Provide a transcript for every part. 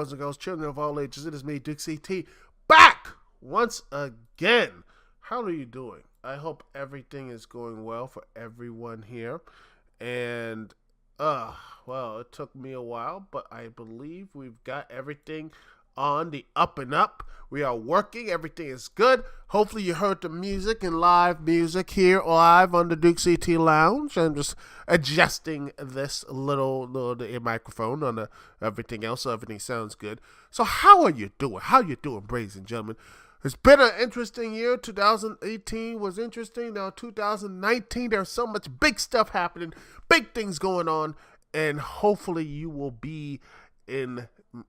boys and girls, children of all ages. It is me, Dukect, back once again. How are you doing? I hope everything is going well for everyone here. And, well, it took me a while, but I believe we've got everything on the up and up. We are working. Everything is good. Hopefully you heard the music and live music here live on the Dukect Lounge. I'm just adjusting this little microphone on everything else so everything sounds good. So how are you doing? How you doing, ladies and gentlemen? It's been an interesting year. 2018 was interesting. Now 2019, there's so much big stuff happening, big things going on, and hopefully you will be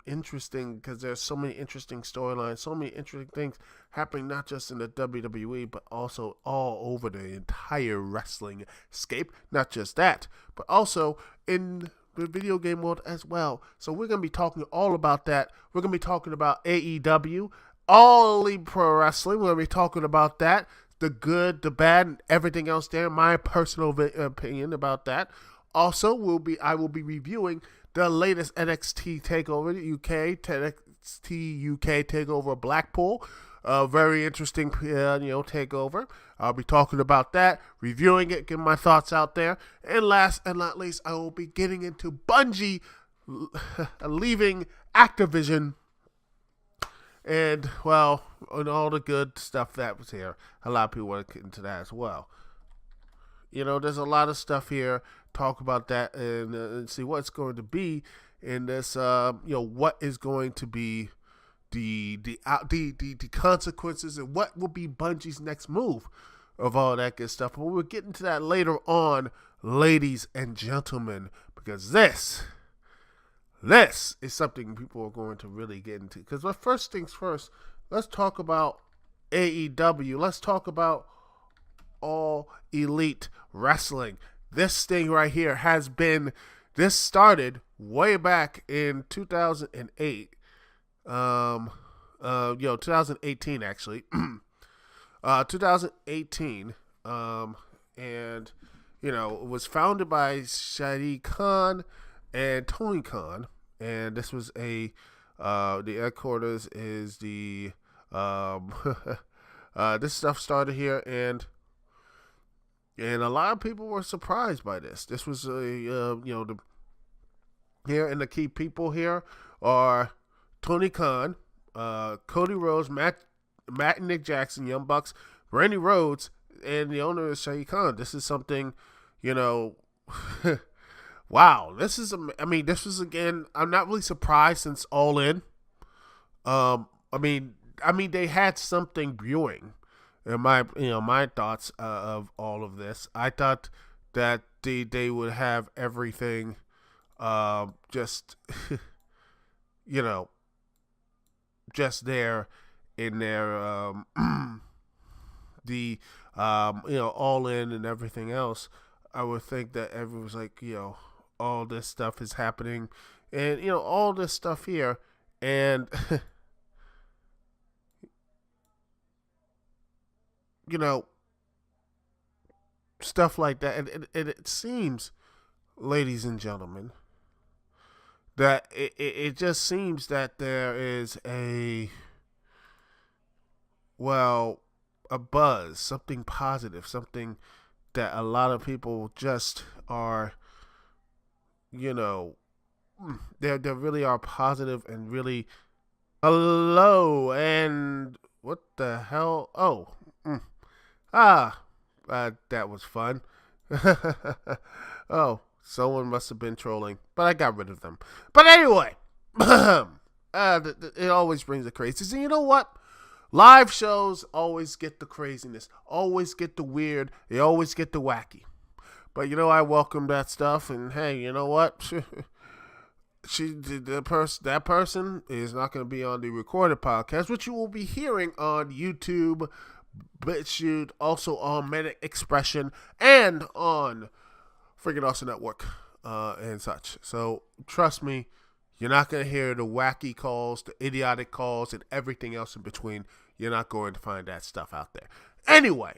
interesting because there's so many interesting storylines, so many interesting things happening, not just in the WWE, but also all over the entire wrestling scape. Not just that, but also in the video game world as well. So we're going to be talking all about that. We're going to be talking about AEW, All Elite Pro Wrestling. We're going to be talking about that, the good, the bad, and everything else there. My personal opinion about that. Also, I will be reviewing the latest NXT Takeover UK, NXT UK Takeover Blackpool. Very interesting, takeover. I'll be talking about that, reviewing it, getting my thoughts out there. And last and not least, I will be getting into Bungie leaving Activision. And, well, and all the good stuff that was here. A lot of people want to get into that as well. There's a lot of stuff here. Talk about that and see what's going to be in this. What is going to be the consequences and what will be Bungie's next move of all that good stuff. But we'll get into that later on, ladies and gentlemen, because this is something people are going to really get into. Because first things first, let's talk about AEW. Let's talk about All Elite Wrestling. This thing right here this started way back in 2008. 2018 actually. 2018. And, it was founded by Shadi Khan and Tony Khan. And this was the headquarters is the, this stuff started here and a lot of people were surprised by this. This was here, and the key people here are Tony Khan, Cody Rhodes, Matt and Nick Jackson, Young Bucks, Randy Rhodes, and the owner is Shadi Khan. This is something, wow. This was again. I'm not really surprised since All In. They had something brewing. And my thoughts of all of this, I thought that they would have everything, just, just there in their, All In and everything else. I would think that everyone's like, all this stuff is happening, and all this stuff here, and. Stuff like that. And it seems, ladies and gentlemen, that it just seems that there is a buzz, something positive, something that a lot of people just are, they really are positive and really, hello, and what the hell? Oh, that was fun. Oh, someone must have been trolling, but I got rid of them. But anyway, it always brings the craziness. And you know what? Live shows always get the craziness, always get the weird, they always get the wacky. But I welcome that stuff, and hey, you know what? That person is not going to be on the recorded podcast, which you will be hearing on YouTube, BitChute, also on Manic Expression, and on Freaking Awesome Network, and such. So trust me, you're not going to hear the wacky calls, the idiotic calls, and everything else in between. You're not going to find that stuff out there. Anyway,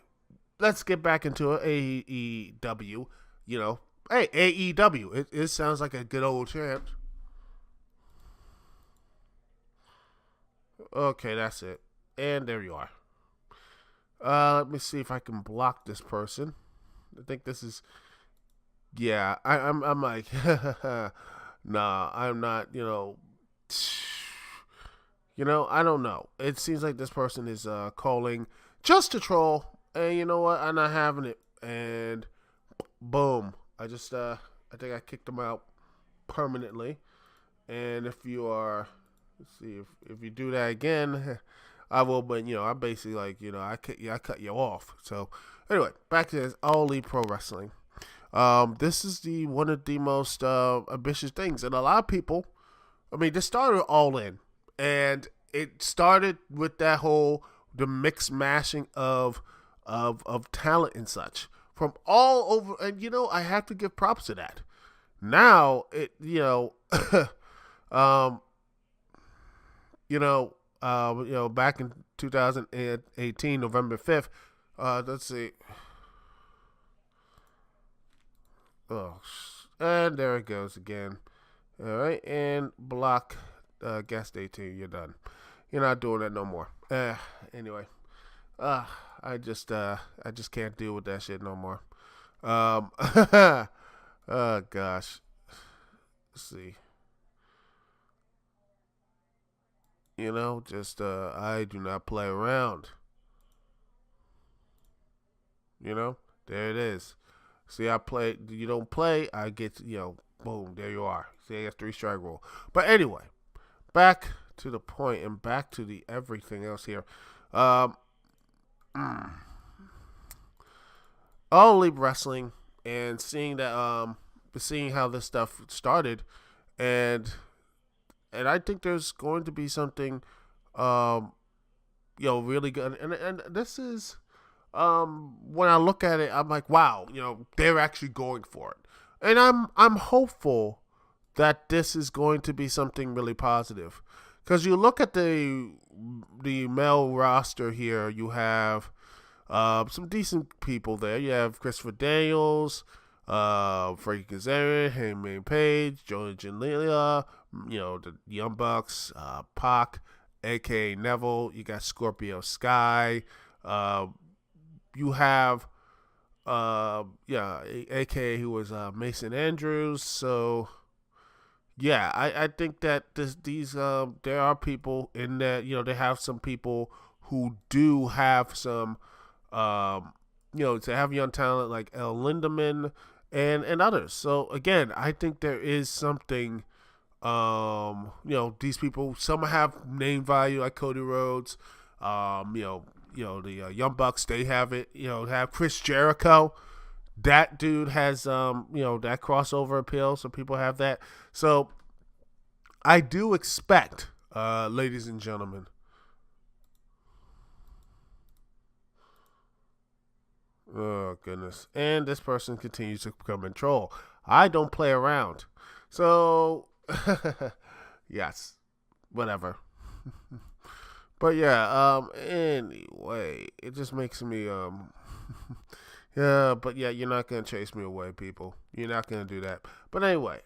let's get back into it. AEW. Hey, AEW. It sounds like a good old champ. Okay, that's it. And there you are. Let me see if I can block this person. I think this is. Yeah, I'm like, nah, I'm not. I don't know. It seems like this person is calling just to troll, and you know what? I'm not having it. And boom, I think I kicked them out permanently. And if you are, let's see, if you do that again, I will. But I basically I cut you off. So anyway, back to this All Elite Pro Wrestling. This is one of the most ambitious things, and a lot of people. I mean, this started All In, and it started with the mix mashing of talent and such from all over. And I have to give props to that. Now back in 2018, November 5th. Let's see. Oh, and there it goes again. All right, and block guest 18. You're done. You're not doing that no more. Anyway, I just can't deal with that shit no more. Oh gosh. Let's see. I do not play around. There it is. See, I play. You don't play. I get. Boom. There you are. See, that's 3-strike rule. But anyway, back to the point and back to the everything else here. All Elite Wrestling and seeing how this stuff started, and I think there's going to be something, really good. And this is, when I look at it, I'm like, wow, they're actually going for it, and I'm hopeful that this is going to be something really positive, because you look at the male roster here, you have some decent people there. You have Christopher Daniels, Frankie Kazarian, Hangman Page, Joey Janela, the Young Bucks, Pac, aka Neville. You got Scorpio Sky. You have, aka who was Mason Andrews. So, yeah, I think that there are people in that. They have some people who do have some, to have young talent like El Lindemann and others. So again, I think there is something. These people, some have name value like Cody Rhodes. The Young Bucks, they have it. Have Chris Jericho. That dude has that crossover appeal, so people have that. So I do expect, ladies and gentlemen. Oh goodness! And this person continues to become in troll. I don't play around. So yes, whatever. But yeah, anyway, it just makes me yeah, but yeah, you're not gonna chase me away, people. You're not gonna do that. But anyway,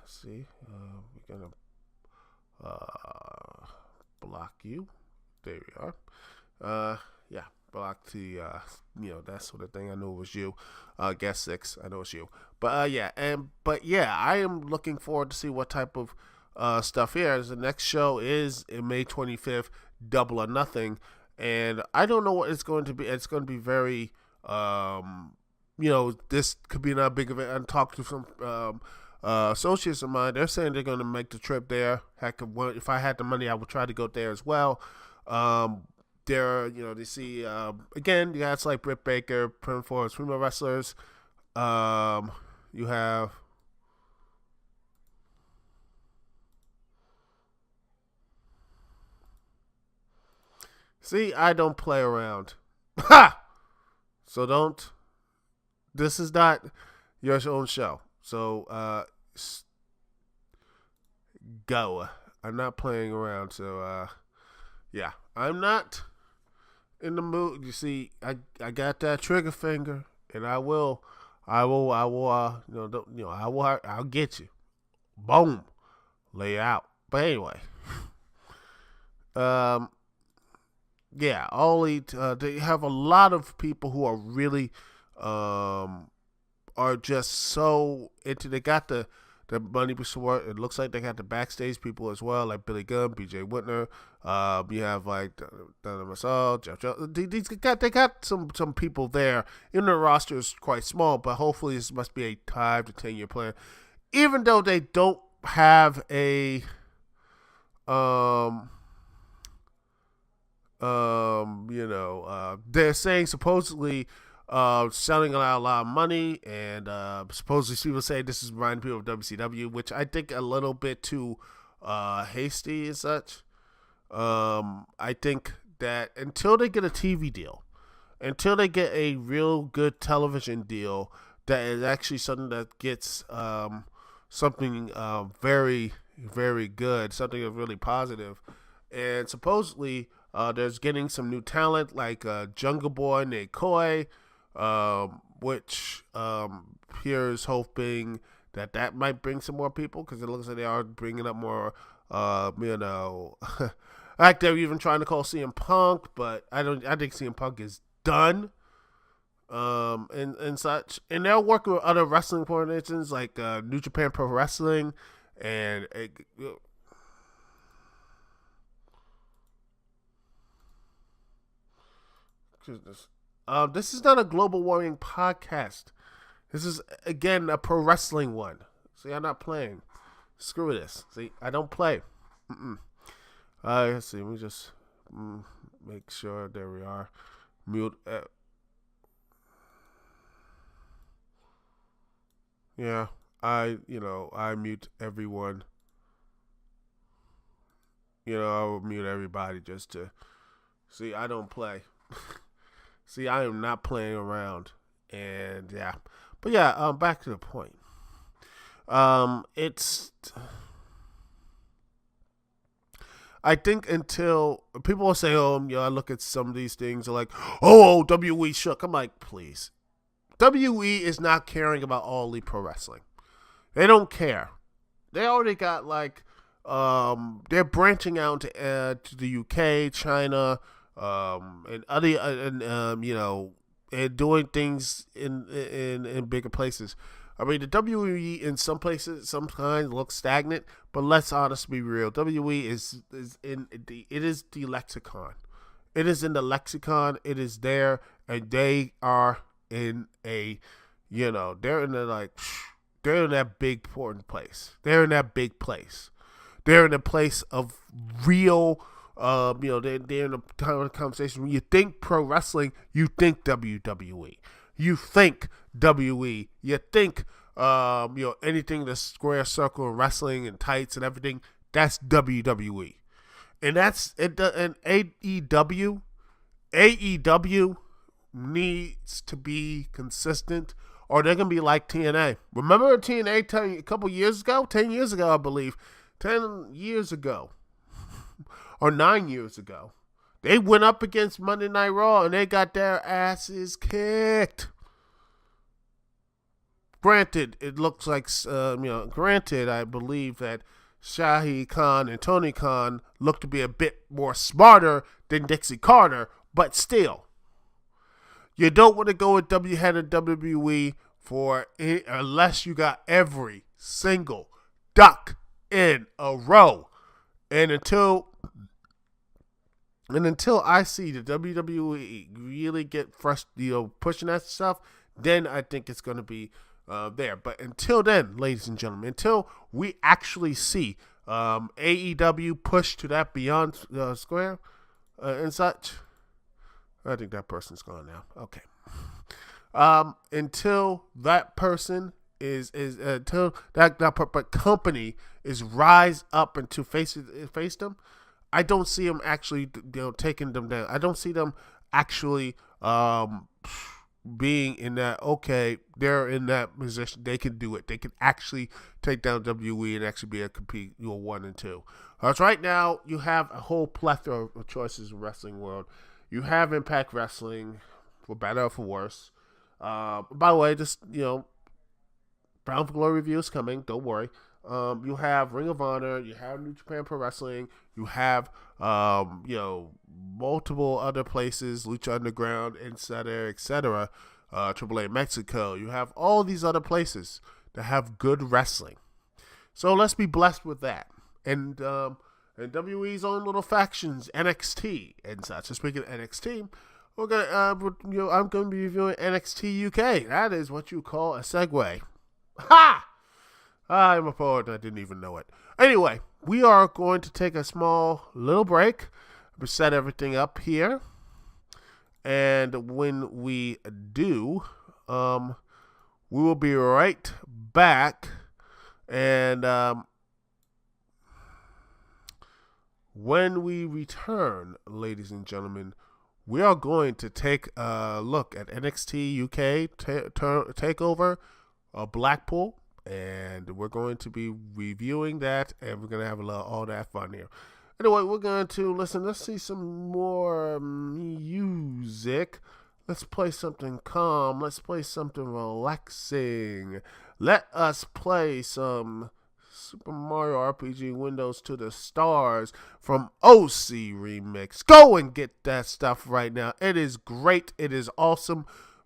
see, we're gonna block you. There we are. Yeah, block the that sort of thing. I know it was you. Guess 6. I know it's you. But yeah, I am looking forward to see what type of stuff here. The next show is in May 25th, Double or Nothing, and I don't know what it's going to be. It's going to be very, this could be not big of it. I talked to some associates of mine. They're saying they're going to make the trip there. Heck, if I had the money, I would try to go there as well. There, they see again. You guys like Britt Baker, Prim Force, female wrestlers. You have. See, I don't play around. Ha! So don't. This is not your own show. So go. I'm not playing around. So yeah, I'm not in the mood. You see, I got that trigger finger, and I'll get you. Boom, lay out. But anyway. Um, yeah, all eight. They have a lot of people who are really are just so into. They got the money support. It looks like they got the backstage people as well, like Billy Gunn, BJ Whitner. You have like Donna Massal, Jeff Jones. They got some people there. Even the roster is quite small, but hopefully this must be a 5 to 10 year plan. Even though they don't have a they're saying supposedly selling a lot of money, and supposedly people say this is reminding people of WCW, which I think a little bit too hasty and such. I think that until they get a TV deal, until they get a real good television deal that is actually something that gets something very, very good, something that's really positive, and supposedly there's getting some new talent like Jungle Boy, Nate Coy, which here's hoping that might bring some more people, because it looks like they are bringing up more, like they're even trying to call CM Punk, but I think CM Punk is done, and such. And they're working with other wrestling organizations like New Japan Pro Wrestling, and this is not a global warming podcast. This is, again, a pro wrestling one. See, I'm not playing. Screw this. See, I don't play. Let's see. Let me just make sure. There we are. Mute. Yeah, I mute everyone. I will mute everybody just to see. I don't play. See, I am not playing around, and yeah, but yeah. Back to the point. It's. I think until people will say, "Oh, I look at some of these things, they're like, oh, WE shook." I'm like, please, WE is not caring about All Elite Pro Wrestling. They don't care. They already got like, they're branching out to the UK, China, and other, and doing things in bigger places. I mean, the WE in some places sometimes looks stagnant, but let's honestly be real. WE is the lexicon. It is in the lexicon. It is there, and they are in a, they're in the they're in that big important place. They're in that big place. They're in a place of real. They're in a kind of conversation. When you think pro wrestling, you think WWE. You think WE. You think, anything the square circle and wrestling and tights and everything. That's WWE, and that's it. And AEW needs to be consistent, or they're gonna be like TNA. Remember TNA a couple years ago, 10 years ago, I believe, 10 years ago. Or 9 years ago, they went up against Monday Night Raw and they got their asses kicked. Granted, it looks like, granted, I believe that Shahid Khan and Tony Khan look to be a bit more smarter than Dixie Carter, but still, you don't want to go with head of WWE unless you got every single duck in a row. And until I see the WWE really get pushing that stuff, then I think it's going to be there. But until then, ladies and gentlemen, until we actually see AEW push to that beyond square and such, I think that person's gone now. Okay. Until that person until that company is rise up and to face them, I don't see them actually taking them down. I don't see them actually being in that. Okay, they're in that position. They can do it. They can actually take down WE and actually be a compete 1 and 2. Because right now you have a whole plethora of choices in the wrestling world. You have Impact Wrestling, for better or for worse. By the way, just Bound for Glory review is coming. Don't worry. You have Ring of Honor, you have New Japan Pro Wrestling, you have multiple other places, Lucha Underground, etc. AAA Mexico. You have all these other places that have good wrestling. So let's be blessed with that. And WWE's own little factions, NXT and such. So speaking of NXT, I'm going to be reviewing NXT UK. That is what you call a segue. Ha! I'm a poet and I didn't even know it. Anyway, we are going to take a small little break. We set everything up here. And when we do, we will be right back. And when we return, ladies and gentlemen, we are going to take a look at NXT UK Takeover Blackpool. And we're going to be reviewing that, and we're going to have all that fun here. Anyway, we're going to listen. Let's see some more music. Let's play something calm. Let's play something relaxing. Let us play some Super Mario RPG Windows to the Stars from OC Remix. Go and get that stuff right now. It is great. It is awesome.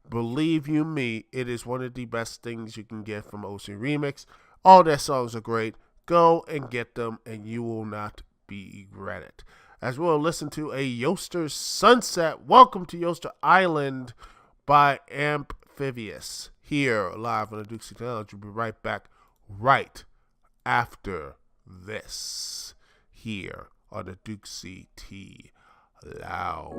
Believe you me, it is one of the best things you can get from OC Remix. All their songs are great. Go and get them, and you will not regret it. As we'll listen to a Yoster's Sunset. Welcome to Yoster Island by Amphibious. Here, live on the Dukect Lounge. We'll be right back right after this. Here on the Dukect Lounge.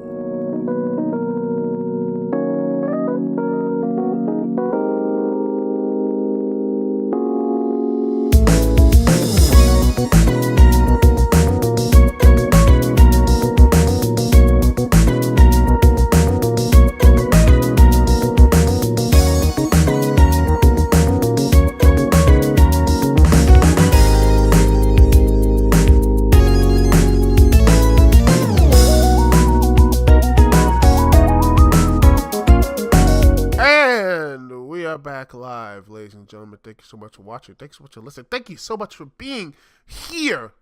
Back live, ladies and gentlemen. Thank you so much for watching. Thank you so much for listening. Thank you so much for being here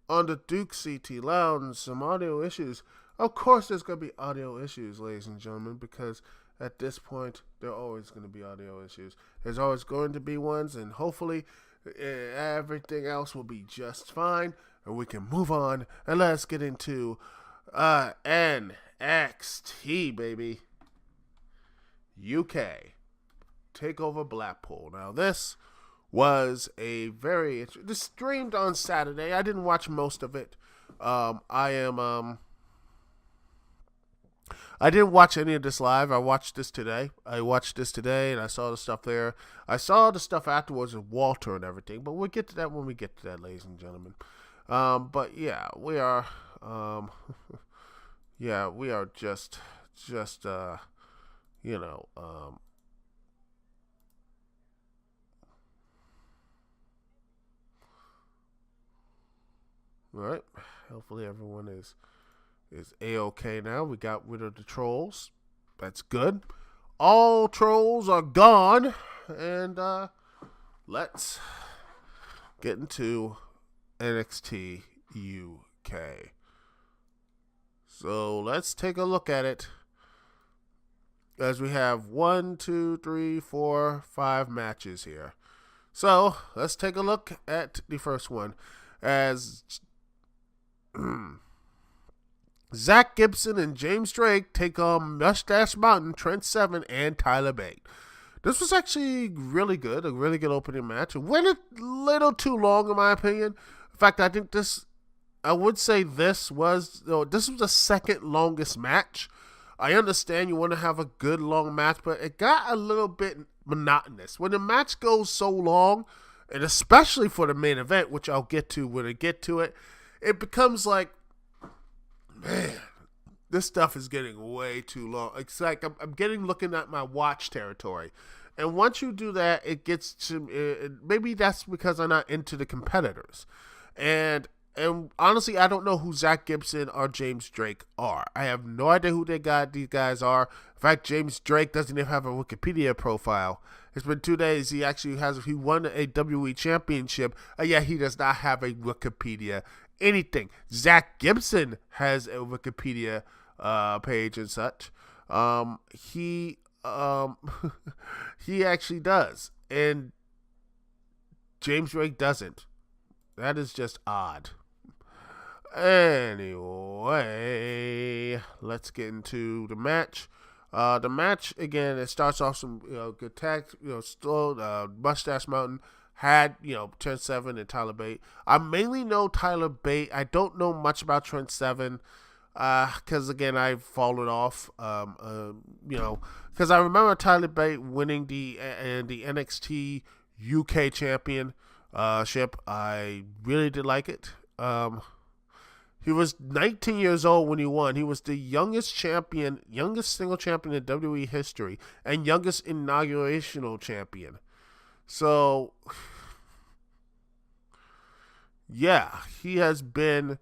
on the Dukect Lounge. Some audio issues. Of course, there's going to be audio issues, ladies and gentlemen, because at this point, there are always going to be audio issues. There's always going to be ones, and hopefully, everything else will be just fine, and we can move on. And let's get into NXT, baby. UK Takeover Blackpool. Now, this was this streamed on Saturday. I didn't watch most of it. I didn't watch any of this live. I watched this today. And I saw the stuff there. I saw the stuff afterwards with Walter and everything, but we'll get to that when we get to that, ladies and gentlemen. But yeah, we are just all right. Hopefully everyone is A-okay now. We got rid of the trolls. That's good. All trolls are gone. And let's get into NXT UK. So let's take a look at it. As we have 1, 2, 3, 4, 5 matches here. So let's take a look at the first one. As Zach Gibson and James Drake take on Mustache Mountain, Trent Seven, and Tyler Bate. This was actually really good, a really good opening match. It went a little too long, in my opinion. In fact, I think this was the second longest match. I understand you want to have a good long match, but it got a little bit monotonous. When the match goes so long, and especially for the main event, which I'll get to when I get to it, it becomes like, man, this stuff is getting way too long. It's like I'm looking at my watch territory. And once you do that, it gets to, maybe that's because I'm not into the competitors. And And honestly, I don't know who Zach Gibson or James Drake are. I have no idea who these guys are. In fact, James Drake doesn't even have a Wikipedia profile. It's been 2 days. He won a WWE championship. Yeah, he does not have a Wikipedia anything. Zach Gibson has a Wikipedia page and such. He he actually does, and James Drake doesn't. That is just odd. Anyway, let's get into the match. The match, again, it starts off some good tags. Still, Mustache Mountain had, Trent Seven and Tyler Bate. I mainly know Tyler Bate. I don't know much about Trent Seven because, again, I've fallen off. Because I remember Tyler Bate winning the NXT UK Championship. I really did like it. He was 19 years old when he won. He was the youngest single champion in WWE history, and youngest inaugurational champion. So, yeah, he has been.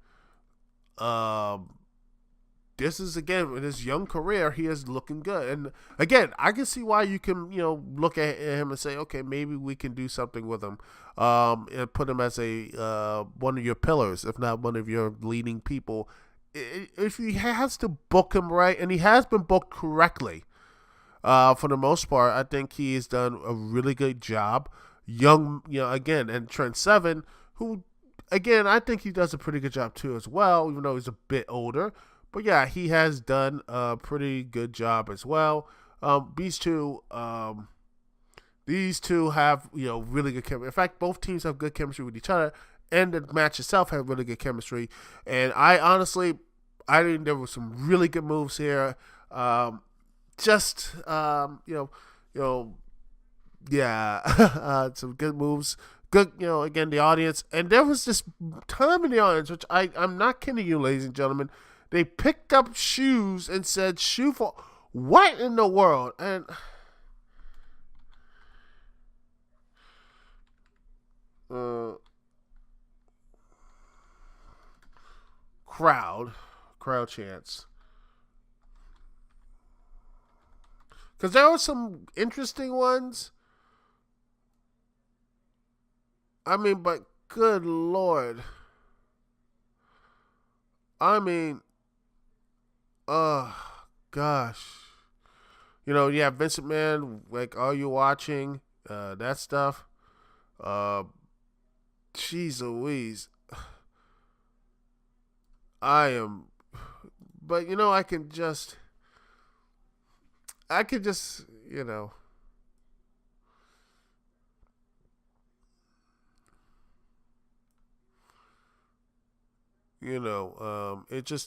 This is, again, in his young career, he is looking good. And again, I can see why you can, look at him and say, okay, maybe we can do something with him, and put him as a one of your pillars, if not one of your leading people. If he has to book him right, and he has been booked correctly, for the most part, I think he has done a really good job. Young, again, and Trent Seven, who, again, I think he does a pretty good job too as well, even though he's a bit older. But yeah, he has done a pretty good job as well. These two have really good chemistry. In fact, both teams have good chemistry with each other, and the match itself had really good chemistry. And I think there were some really good moves here. Some good moves. Good, again, the audience, and there was this time in the audience, which I'm not kidding you, ladies and gentlemen. They picked up shoes and said, "Shoe for what in the world?" And crowd chants, because there were some interesting ones. I mean, but good Lord. I mean, gosh. Yeah, Vincent Man, like, are you watching? That stuff. Jeez Louise. I am, but I could just, it just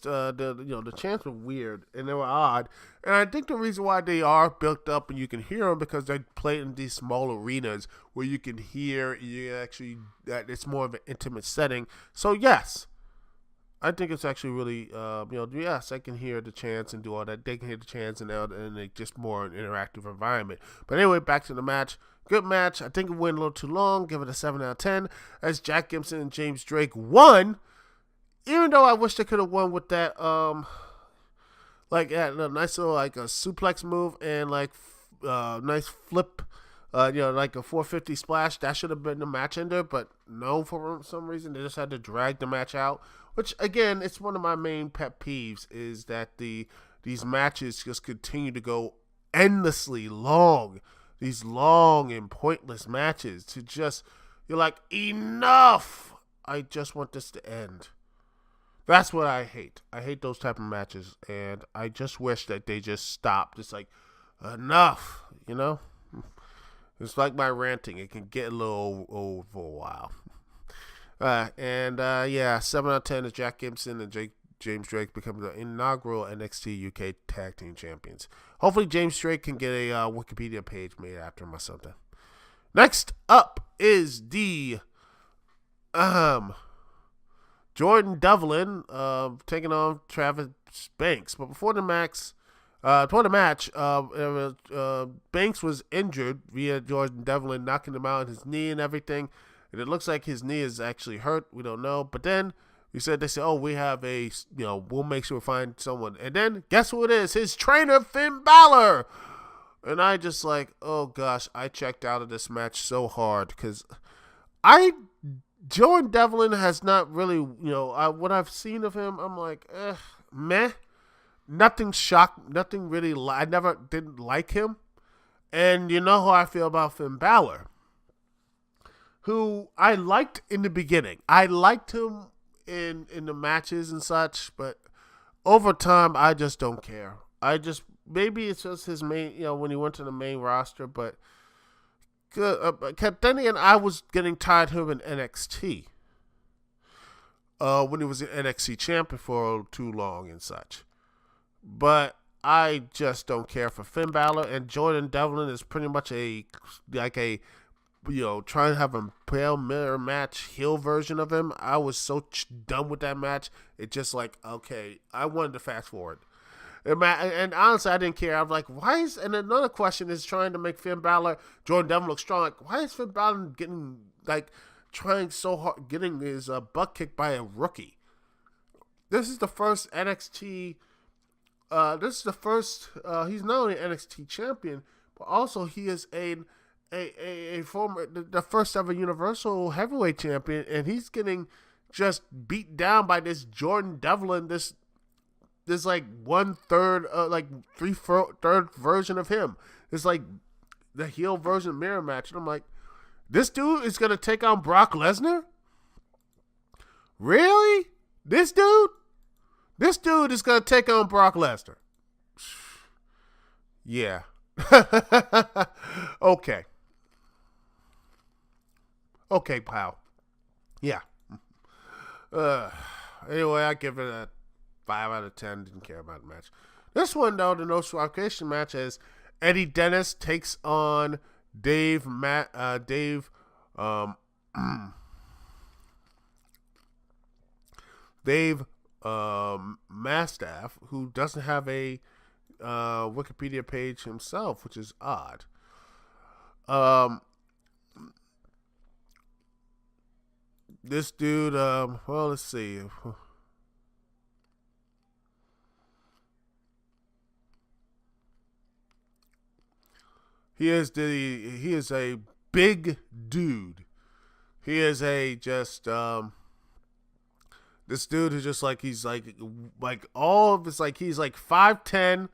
the chants were weird and they were odd, and I think the reason why they are built up and you can hear them because they play in these small arenas where you can hear that it's more of an intimate setting. So yes, I think it's actually really yes, I can hear the chants and do all that. They can hear the chants and it's just more an interactive environment. But anyway, back to the match. Good match. I think it went a little too long. Give it a 7 out of 10 as Jack Gibson and James Drake won. Even though I wish they could have won with that, a nice little a suplex move and nice flip, like a 450 splash. That should have been the match ender, but no, for some reason they just had to drag the match out. Which again, it's one of my main pet peeves is that these matches just continue to go endlessly long. These long and pointless matches you're like, enough. I just want this to end. That's what I hate. I hate those type of matches, and I just wish that they just stopped. It's like, enough, It's like my ranting. It can get a little old for a while. 7 out of 10 is Jack Gibson and James Drake become the inaugural NXT UK Tag Team Champions. Hopefully James Drake can get a Wikipedia page made after him or something. Next up is the Jordan Devlin taking on Travis Banks. But before the match, Banks was injured via Jordan Devlin knocking him out on his knee and everything. And it looks like his knee is actually hurt. We don't know. But then He said, they said, oh, we have we'll make sure we find someone. And then, guess who it is? His trainer, Finn Balor. And I just like, oh gosh, I checked out of this match so hard because Jordan Devlin has not really, what I've seen of him, I'm like, meh. Nothing shocked, nothing really, I never didn't like him. And you know how I feel about Finn Balor, who I liked in the beginning. I liked him in the matches and such, but over time, I just don't care. Maybe it's just his main, when he went to the main roster, but then again, I was getting tired of him in NXT. When he was an NXT champion for too long and such. But I just don't care for Finn Balor, and Jordan Devlin is pretty much trying to have a pale mirror match heel version of him. I was so done with that match. It's just like, okay, I wanted to fast forward. And honestly, I didn't care. I was like, why is, and another question is trying to make Finn Balor, Jordan Devlin look strong. Like, why is Finn Balor trying so hard, getting his butt kicked by a rookie? This is the first NXT, he's not only an NXT champion, but also he is a former, the first ever Universal Heavyweight champion, and he's getting just beat down by this Jordan Devlin, this like 1/3, 3/3 version of him. It's like the heel version mirror match. And I'm like, this dude is going to take on Brock Lesnar? Really? This dude? This dude is going to take on Brock Lesnar. Yeah. Okay. Okay, pal. Yeah. Anyway, I give it a 5 out of 10. Didn't care about the match. This one, though, the no disqualification match, is Eddie Dennis takes on Dave Mastaff, who doesn't have a Wikipedia page himself, which is odd. This dude, let's see. He is a big dude. He is this dude is just like, he's like all of his, like, he's like 5'10",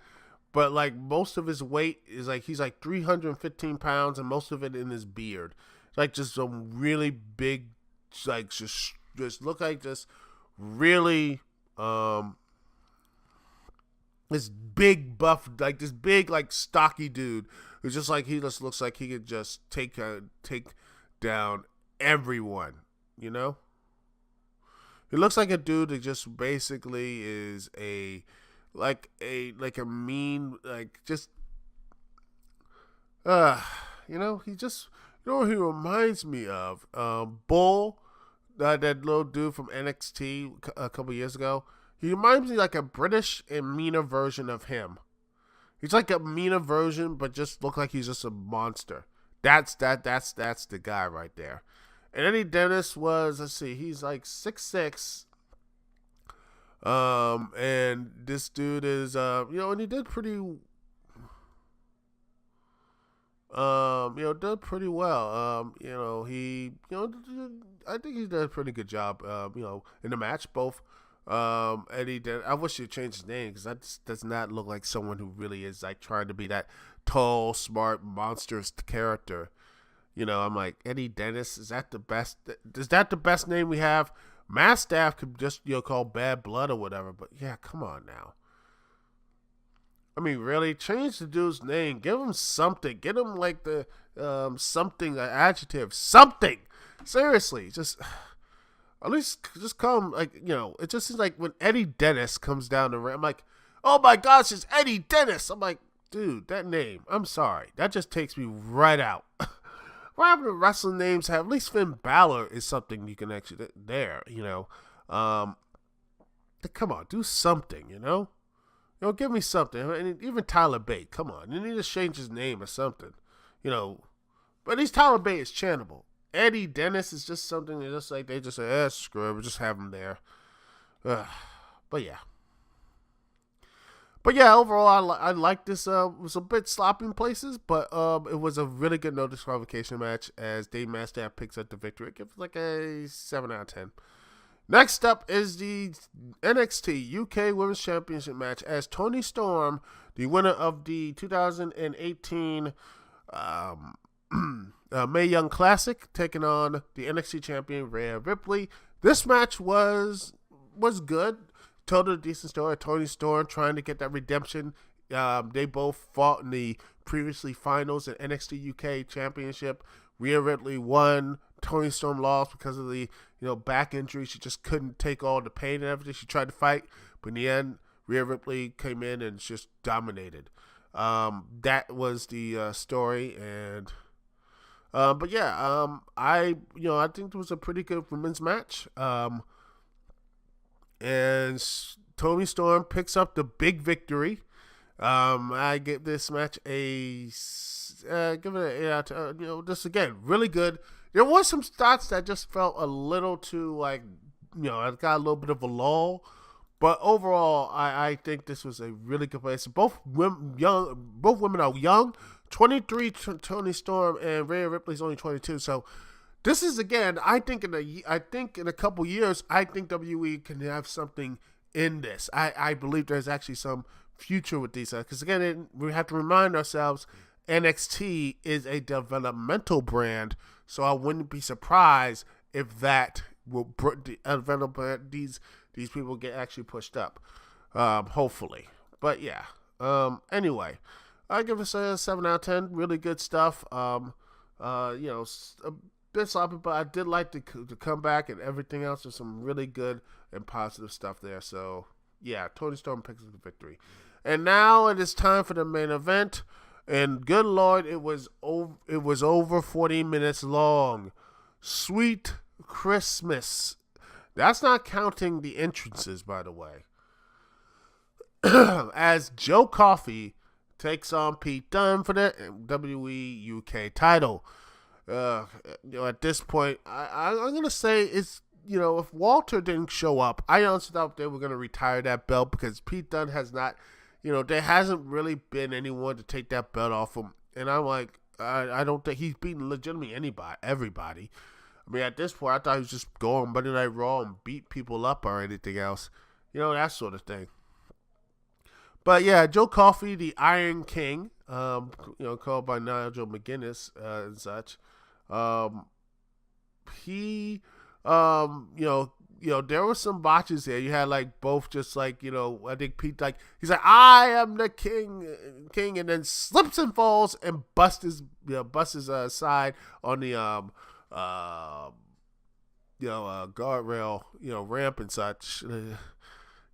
but like most of his weight is like, he's like 315 pounds, and most of it in his beard. Like just some really big, like just look like just really this big buff, like this big, like stocky dude who's just like, he just looks like he could just take down everyone, you know? He looks like a dude that just basically is a mean, like just he just, what he reminds me of? Bull, that little dude from NXT a couple years ago. He reminds me like a British and meaner version of him. He's like a meaner version, but just look like he's just a monster. That's the guy right there. And Eddie Dennis was, let's see, he's like 6'6". And this dude is, and he did pretty, did pretty well. I think he did a pretty good job, in the match, both. Eddie Dennis, I wish he'd change his name, because that does not look like someone who really is like trying to be that tall, smart, monstrous character. I'm like, Eddie Dennis, is that the best? Is that the best name we have? Mastaff could just, call Bad Blood or whatever, but yeah, come on now. I mean, really, change the dude's name. Give him something. Get him like the something, an adjective, something. Seriously, just at least just call him, like, it just seems like when Eddie Dennis comes down the ring, I'm like, oh my gosh, it's Eddie Dennis. I'm like, dude, that name, I'm sorry, that just takes me right out. What happened to wrestling names? Have at least Finn Balor is something you can actually there. Come on, do something. Give me something. I mean, even Tyler Bate, come on, you need to change his name or something. But at least Tyler Bate is chantable. Eddie Dennis is just something that just like they just say, screw it, we'll just have him there. But yeah. But yeah, overall, I like this. It was a bit sloppy in places, but it was a really good no disqualification match as Dave Mastiff picks up the victory. It gives like a 7 out of 10. Next up is the NXT UK Women's Championship match as Toni Storm, the winner of the 2018 Mae Young Classic, taking on the NXT champion Rhea Ripley. This match was good. Told a decent story. Toni Storm trying to get that redemption. They both fought in the previously finals in NXT UK Championship. Rhea Ripley won. Toni Storm lost because of the back injury. She just couldn't take all the pain and everything. She tried to fight, but in the end, Rhea Ripley came in and just dominated. That was the story, and but yeah, I think it was a pretty good women's match. And Toni Storm picks up the big victory. I give this match a give it a this again really good. There was some spots that just felt a little too I got a little bit of a lull, but overall I think this was a really good place. Both women are young. 23 Toni Storm and Rhea Ripley's only 22. So this is again, I think in a couple years, I think WWE can have something in this. I believe there's actually some future with these because again, we have to remind ourselves NXT is a developmental brand, so I wouldn't be surprised if that will these people get actually pushed up, hopefully. But yeah, anyway, I give it a 7 out of 10. Really good stuff. A bit sloppy, but I did like the comeback and everything else. There's some really good and positive stuff there. So yeah, Toni Storm picks up the victory. And now it is time for the main event. And good Lord, it was over 40 minutes long. Sweet Christmas. That's not counting the entrances, by the way. As Joe Coffey takes on Pete Dunne for the WWE UK title. At this point, I'm going to say it's, if Walter didn't show up, I honestly thought they were going to retire that belt because Pete Dunne has not, there hasn't really been anyone to take that belt off him. And I'm like, I don't think he's beaten legitimately everybody. I mean, at this point, I thought he was just going Monday Night Raw and beat people up or anything else. That sort of thing. But yeah, Joe Coffey, the Iron King, called by Nigel McGuinness and such. He, there were some botches there. You had both just I think Pete he's like, I am the king, and then slips and falls and busts his side on the guardrail, ramp and such.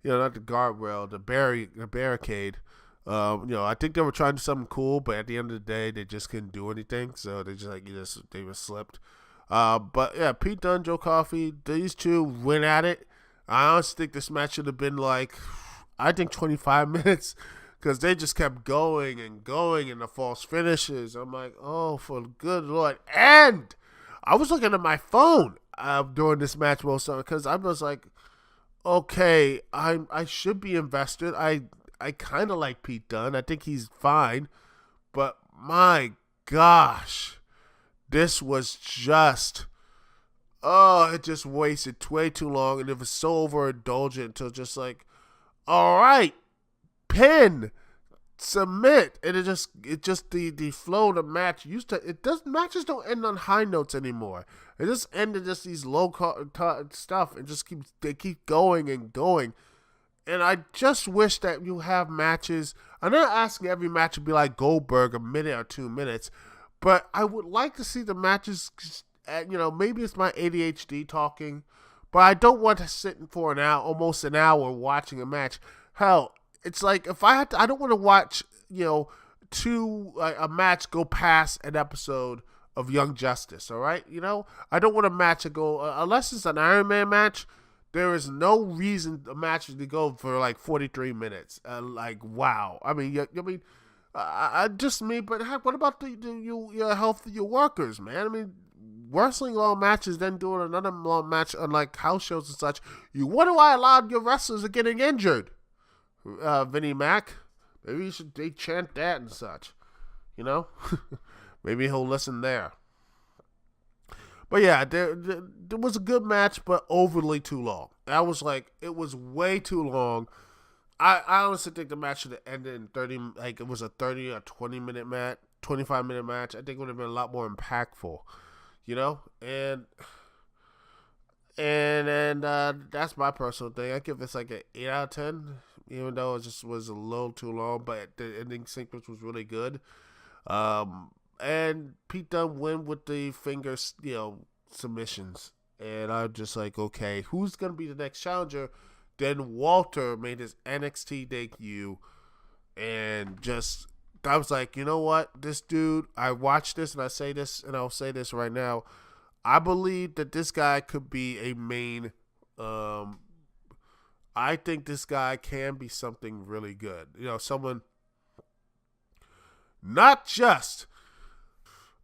Not the guardrail, the barricade. I think they were trying to do something cool, but at the end of the day, they just couldn't do anything. So they they were slipped. But yeah, Pete Dunne, Joe Coffey, these two went at it. I honestly think this match should have been 25 minutes because they just kept going and going in the false finishes. I'm like, oh, for the good Lord. And I was looking at my phone during this match because I was like, okay, I should be invested. I kind of like Pete Dunne. I think he's fine. But my gosh, this was just, it just wasted way too long. And it was so overindulgent until just all right, pin, submit. And it just the flow of the match matches don't end on high notes anymore. It just ended just these low stuff and they keep going and going. And I just wish that you have matches. I'm not asking every match to be like Goldberg, a minute or 2 minutes, but I would like to see the matches. Maybe it's my ADHD talking, but I don't want to sit for almost an hour watching a match. Hell, it's like if I don't want to watch a match go past an episode of Young Justice. All right, I don't want a match to go unless it's an Iron Man match. There is no reason a match to go for 43 minutes. Wow. I mean, just me. But heck, what about your health of your workers, man? I mean, wrestling long matches, then doing another long match on like house shows and such. You wonder why a lot of your wrestlers are getting injured. Vinnie Mac, maybe they chant that and such. You know, maybe he'll listen there. But yeah, there was a good match, but overly too long. I was like, it was way too long. I honestly think the match should have ended in 30. Like it was a 30 or 20-minute match, 25-minute match. I think it would have been a lot more impactful. You know, and that's my personal thing. I give this like an 8 out of 10, even though it just was a little too long. But the ending sequence was really good. And Pete Dunne win with the fingers, submissions. And I'm just like, okay, who's gonna be the next challenger? Then Walter made his NXT debut, and I was like, you know what, this dude. I watched this, and I say this, and I'll say this right now. I believe that this guy could be a main. I think this guy can be something really good. Someone not just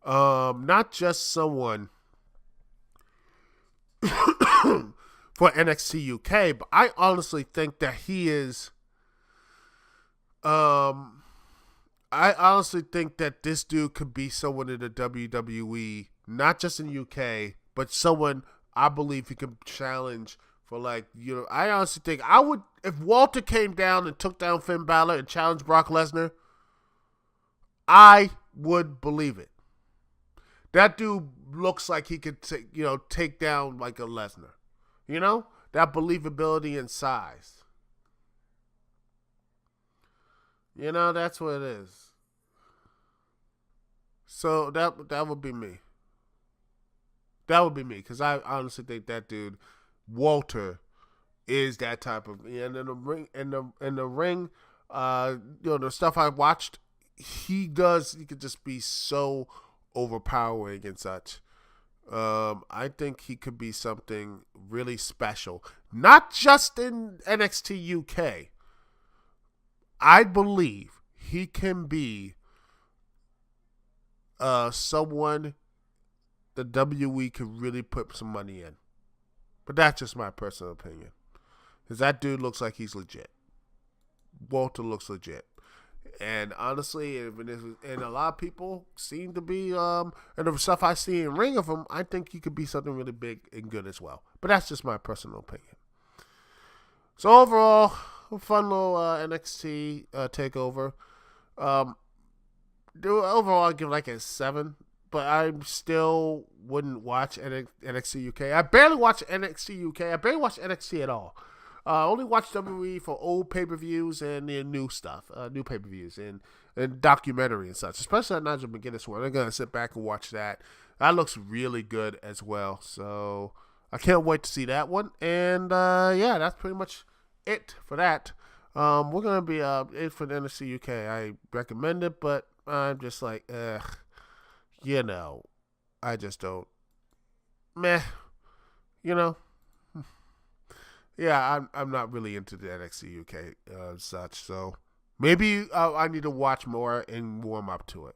someone for NXT UK, but I honestly think that he is. I honestly think that this dude could be someone in the WWE, not just in UK, but someone I believe he could challenge for I honestly think I would, if Walter came down and took down Finn Balor and challenged Brock Lesnar, I would believe it. That dude looks like he could take down like a Lesnar. That believability and size. That's what it is. So that would be me. That would be me, because I honestly think that dude, Walter, is that type of. And in the ring, the stuff I watched, he could just be so overpowering and such. I think he could be something really special, not just in NXT UK. I believe he can be someone the WWE could really put some money in. But that's just my personal opinion. Because that dude looks like he's legit. Walter looks legit. And honestly, and a lot of people seem to be, and the stuff I see in ring of him, I think he could be something really big and good as well. But that's just my personal opinion. So overall, a fun little NXT takeover. Overall, I'd give like a 7, but I still wouldn't watch NXT UK. I barely watch NXT UK. I barely watch NXT at all. I only watch WWE for old pay-per-views and the new stuff, new pay-per-views and documentary and such, especially that Nigel McGuinness one. I'm going to sit back and watch that. That looks really good as well. So I can't wait to see that one. And, yeah, that's pretty much it for that. We're going to be it for the NXT UK. I recommend it, but I'm just like, I just don't. Meh. Yeah, I'm not really into the NXT UK such, so maybe I need to watch more and warm up to it.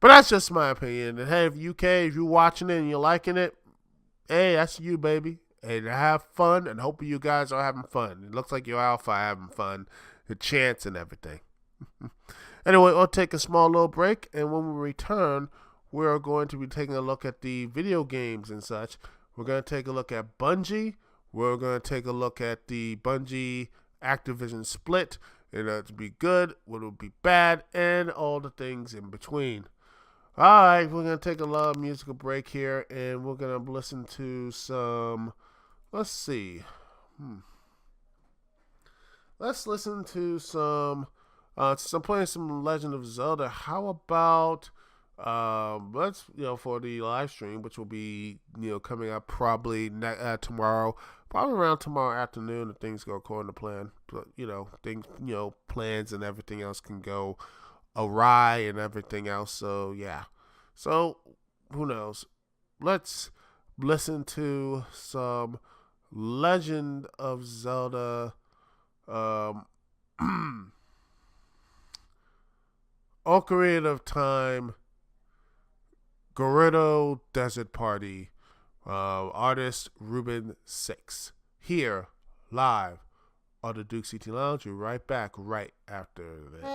But that's just my opinion. And hey, if you're watching it and you're liking it, hey, that's you, baby. And have fun, and hope you guys are having fun. It looks like you're alpha having fun, the chants and everything. Anyway, we'll take a small little break, and when we return, we're going to be taking a look at the video games and such. We're going to take a look at Bungie. We're going to take a look at the Bungie Activision split. It'll be good, what will be bad, and all the things in between. All right, we're going to take a little musical break here, and we're going to listen to some, let's see. Let's listen to some playing some Legend of Zelda. How about, let's, for the live stream, which will be, coming up probably tomorrow. Probably around tomorrow afternoon if things go according to plan. But, things, plans and everything else can go awry and everything else. So, yeah. So, who knows? Let's listen to some Legend of Zelda Ocarina of Time Gorilla Desert Party, artist Ruben 6. Here, live on the Dukect Lounge. We're right back right after this.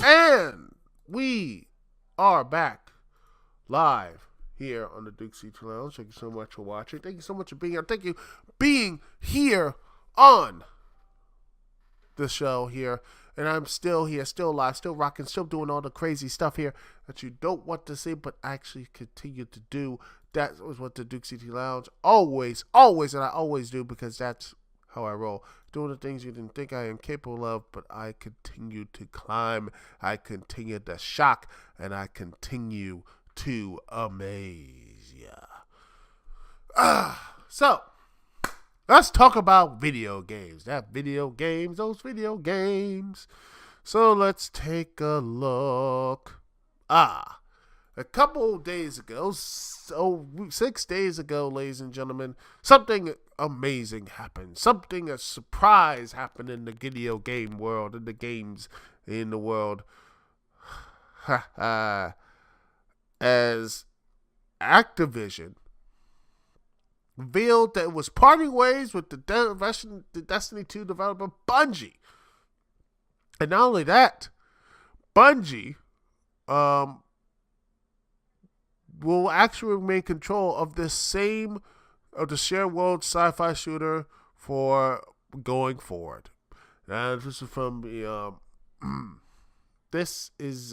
And we are back live here on the Dukect Lounge. Thank you so much for watching. Thank you so much for being here. Thank you for being here on the show here. And I'm still here, still live, still rocking, still doing all the crazy stuff here that you don't want to see, but actually continue to do. That was what the Dukect Lounge always, and I always do, because that's how I roll. Doing the things you didn't think I am capable of, but I continue to climb. I continue to shock, and I continue to amaze ya. So, let's talk about video games. Those video games. So, let's take a look. A couple days ago, 6 days ago, ladies and gentlemen, something amazing happened. A surprise happened in the video game world, in the games in the world. As Activision revealed that it was parting ways with the Destiny 2 developer Bungie. And not only that, Bungie will actually remain control of the shared world sci-fi shooter for going forward. And this is from the this is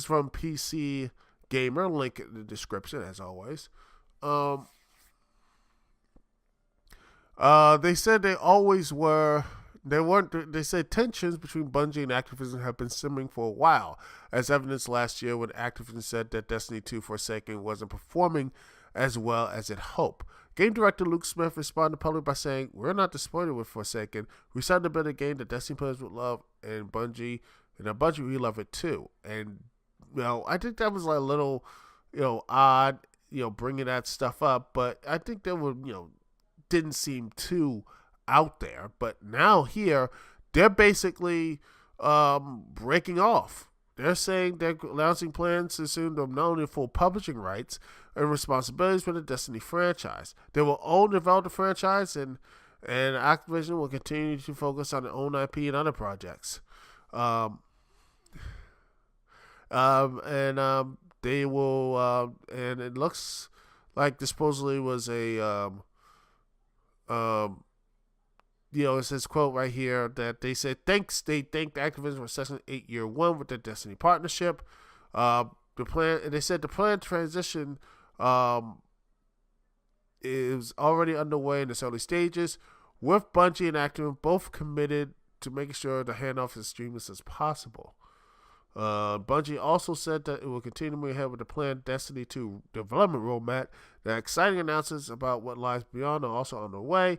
from PC Gamer. Link in the description as always. They said they always were. They said tensions between Bungie and Activision have been simmering for a while, as evidenced last year when Activision said that Destiny 2 Forsaken wasn't performing as well as it hoped. Game director Luke Smith responded publicly by saying, "We're not disappointed with Forsaken. We signed a better game that Destiny players would love, and Bungie we love it too." And I think that was like a little, odd, bringing that stuff up, but I think that would, didn't seem too out there. But now here, they're basically breaking off. They're saying they're announcing plans to assume not only full publishing rights and responsibilities for the Destiny franchise. They will own and develop the franchise, and Activision will continue to focus on their own IP and other projects. They will, and it looks like this supposedly was a, it says quote right here that they said they thanked Activision for such an 8-year one with their Destiny partnership. They said the planned transition is already underway in its early stages, with Bungie and Activision both committed to making sure the handoff is as seamless as possible. Bungie also said that it will continue to move ahead with the planned Destiny 2 development roadmap. The exciting announcements about what lies beyond are also on the way.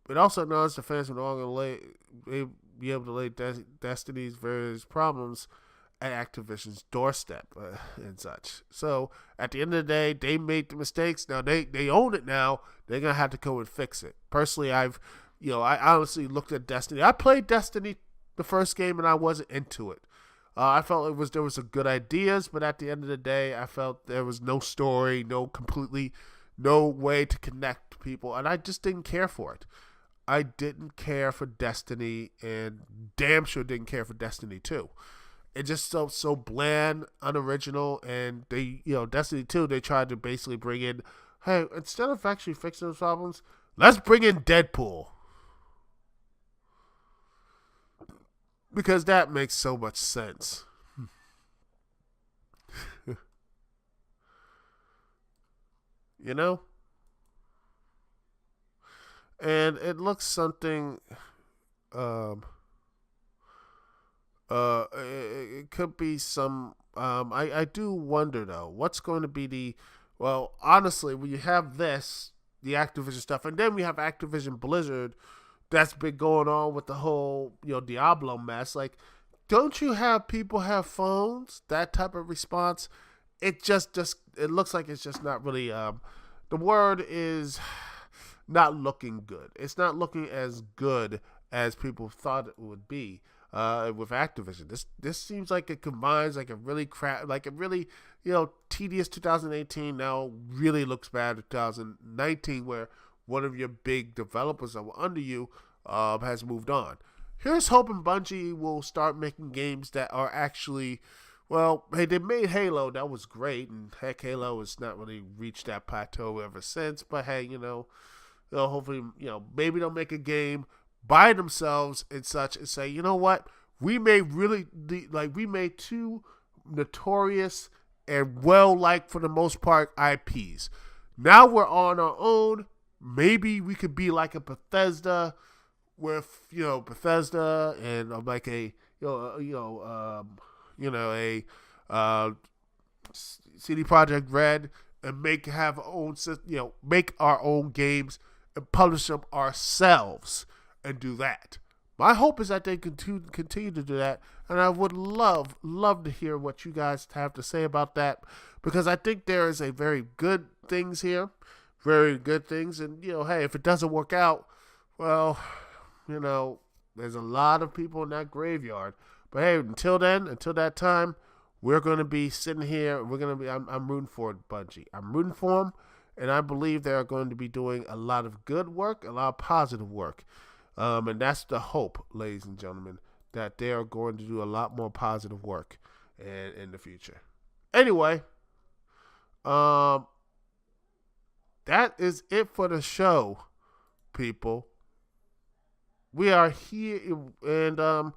It also acknowledged the fans will no longer be able to lay Destiny's various problems at Activision's doorstep and such. So at the end of the day, they made the mistakes. Now they own it now. They're going to have to go and fix it. Personally, I've I honestly looked at Destiny. I played Destiny the first game and I wasn't into it. I felt there was some good ideas, but at the end of the day, I felt there was no story, no way to connect people, and I just didn't care for it. I didn't care for Destiny, and damn sure didn't care for Destiny 2. It just felt so bland, unoriginal, and Destiny 2, they tried to basically bring in, hey, instead of actually fixing those problems, let's bring in Deadpool. Because that makes so much sense. you know? And it looks something it could be some I do wonder though, what's going to be honestly, when you have this, the Activision stuff, and then we have Activision Blizzard that's been going on with the whole, Diablo mess. Like, don't you have people have phones? That type of response. It it looks like it's just not really the word is not looking good. It's not looking as good as people thought it would be with Activision. This seems like it combines like a really tedious 2018 now really looks bad 2019, where one of your big developers that were under you has moved on. Here's hoping Bungie will start making games that are actually, hey, they made Halo. That was great. And heck, Halo has not really reached that plateau ever since. But hey, hopefully, maybe they'll make a game by themselves and such and say, you know what? We made two notorious and well-liked, for the most part, IPs. Now we're on our own. Maybe we could be like a Bethesda with, Bethesda and like a, CD Projekt Red, and make our own games and publish them ourselves and do that. My hope is that they continue to do that, and I would love to hear what you guys have to say about that, because I think there is a very good things here, very good things, and hey, if it doesn't work out, there's a lot of people in that graveyard. But hey, until that time, we're going to be sitting here. I'm rooting for Bungie. I'm rooting for them, and I believe they're going to be doing a lot of good work, a lot of positive work. And that's the hope, ladies and gentlemen, that they are going to do a lot more positive work in the future. Anyway, that is it for the show, people. We are here, and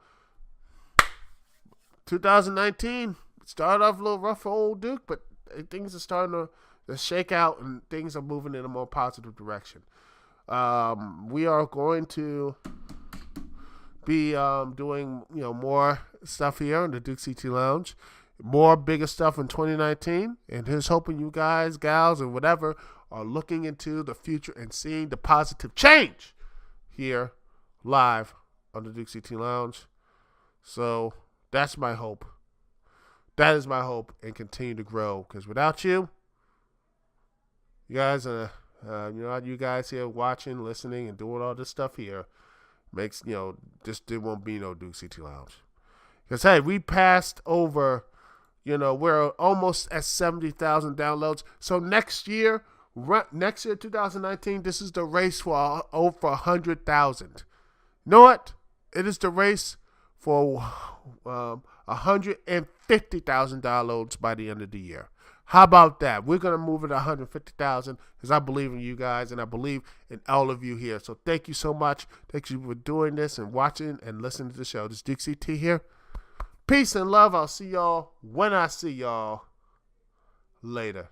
2019 started off a little rough for old Duke, but things are starting to shake out, and things are moving in a more positive direction. We are going to be doing more stuff here in the Dukect Lounge, more bigger stuff in 2019, and here's hoping you guys, gals, and whatever are looking into the future and seeing the positive change here live on the Dukect Lounge. So that's my hope. That is my hope, and continue to grow, because without you, you guys are. You guys here watching, listening, and doing all this stuff here makes, there won't be no Dukect Lounge. Because, hey, we passed over, we're almost at 70,000 downloads. So next year, 2019, this is the race for over 100,000. You know what? It is the race for 150,000 downloads by the end of the year. How about that? We're going to move it to 150,000 because I believe in you guys, and I believe in all of you here. So thank you so much. Thank you for doing this and watching and listening to the show. This is Dukect here. Peace and love. I'll see y'all when I see y'all later.